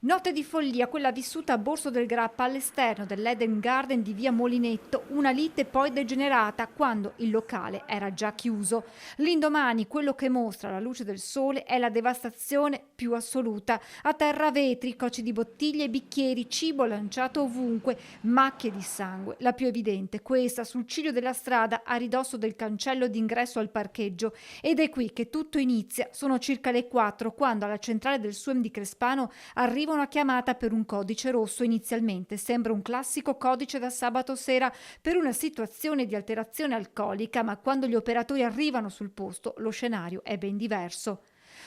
Notte di follia, quella vissuta a Borso del Grappa all'esterno dell'Eden Garden di via Molinetto, una lite poi degenerata quando il locale era già chiuso. L'indomani quello che mostra alla luce del sole è la devastazione più assoluta. A terra vetri, cocci di bottiglie e bicchieri, cibo lanciato ovunque, macchie di sangue. La più evidente, questa sul ciglio della strada a ridosso del cancello d'ingresso al parcheggio. Ed è qui che tutto inizia. Sono circa le 4 quando alla centrale del SUEM di Crespano arriva una chiamata per un codice rosso inizialmente. Sembra un classico codice da sabato sera per una situazione di alterazione alcolica, ma quando gli operatori arrivano sul posto lo scenario è ben diverso.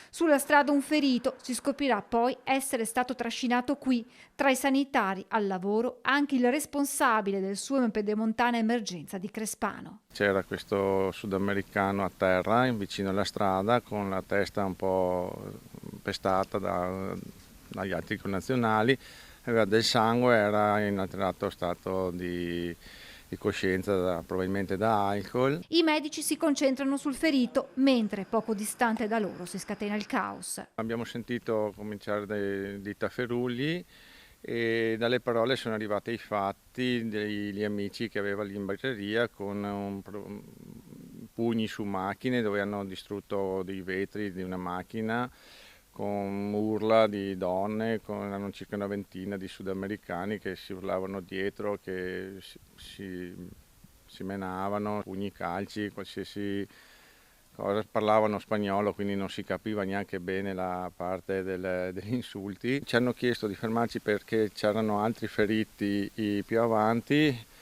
Sulla strada un ferito, si scoprirà poi essere stato trascinato qui. Tra i sanitari al lavoro anche il responsabile del SUEM Pedemontana Emergenza di Crespano. C'era questo sudamericano a terra, vicino alla strada, con la testa un po' pestata dagli altri connazionali, aveva del sangue, era in alterato stato di coscienza, probabilmente da alcol. I medici si concentrano sul ferito, mentre poco distante da loro si scatena il caos. Abbiamo sentito cominciare dei tafferugli e dalle parole sono arrivati i fatti degli amici che aveva lì in birreria con pugni su macchine dove hanno distrutto dei vetri di una macchina, con urla di donne, erano circa una ventina di sudamericani che si urlavano dietro, che si menavano, pugni, calci, qualsiasi cosa. Parlavano spagnolo, quindi non si capiva neanche bene la parte degli insulti. Ci hanno chiesto di fermarci perché c'erano altri feriti più avanti.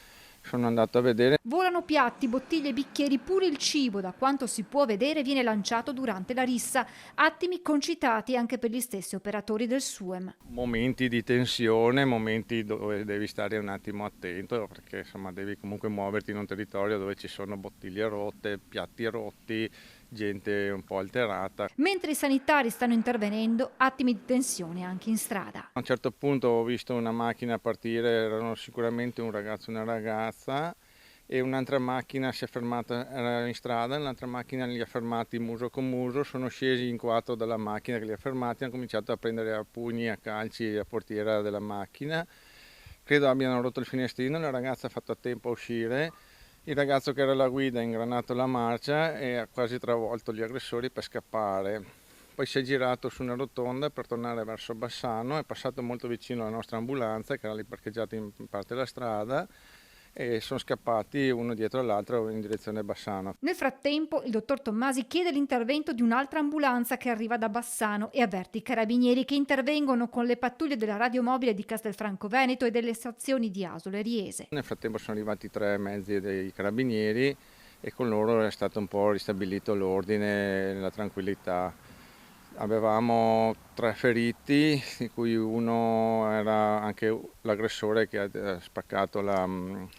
Sono andato a vedere. Volano piatti, bottiglie e bicchieri, pure il cibo, da quanto si può vedere, viene lanciato durante la rissa. Attimi concitati anche per gli stessi operatori del SUEM. Momenti di tensione, momenti dove devi stare un attimo attento perché insomma devi comunque muoverti in un territorio dove ci sono bottiglie rotte, piatti rotti, gente un po' alterata. Mentre i sanitari stanno intervenendo, attimi di tensione anche in strada. A un certo punto ho visto una macchina partire, erano sicuramente un ragazzo e una ragazza, e un'altra macchina si è fermata, era in strada, un'altra macchina li ha fermati muso con muso, sono scesi in quattro dalla macchina che li ha fermati, hanno cominciato a prendere a pugni, a calci la portiera della macchina, credo abbiano rotto il finestrino, la ragazza ha fatto a tempo a uscire, il ragazzo che era alla guida ha ingranato la marcia e ha quasi travolto gli aggressori per scappare. Poi si è girato su una rotonda per tornare verso Bassano, è passato molto vicino alla nostra ambulanza che era lì parcheggiata in parte della strada, e sono scappati uno dietro l'altro in direzione Bassano. Nel frattempo, il dottor Tommasi chiede l'intervento di un'altra ambulanza che arriva da Bassano e avverte i carabinieri che intervengono con le pattuglie della radiomobile di Castelfranco Veneto e delle stazioni di Asolo e Riese. Nel frattempo sono arrivati 3 mezzi dei carabinieri e con loro è stato un po' ristabilito l'ordine e la tranquillità. Avevamo 3 feriti, di cui uno era anche l'aggressore che ha spaccato le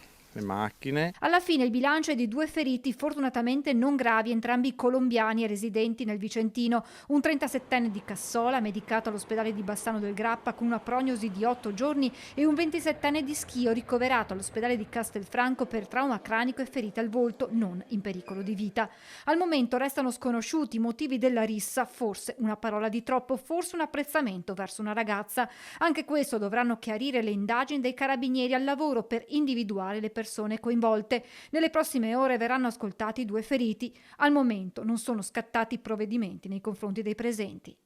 macchine. Alla fine il bilancio è di 2 feriti, fortunatamente non gravi, entrambi colombiani e residenti nel Vicentino. Un 37enne di Cassola, medicato all'ospedale di Bassano del Grappa con una prognosi di 8 giorni, e un 27enne di Schio, ricoverato all'ospedale di Castelfranco per trauma cranico e ferite al volto, non in pericolo di vita. Al momento restano sconosciuti i motivi della rissa, forse una parola di troppo, forse un apprezzamento verso una ragazza. Anche questo dovranno chiarire le indagini dei carabinieri al lavoro per individuare le persone coinvolte. Nelle prossime ore verranno ascoltati i 2 feriti. Al momento non sono scattati provvedimenti nei confronti dei presenti.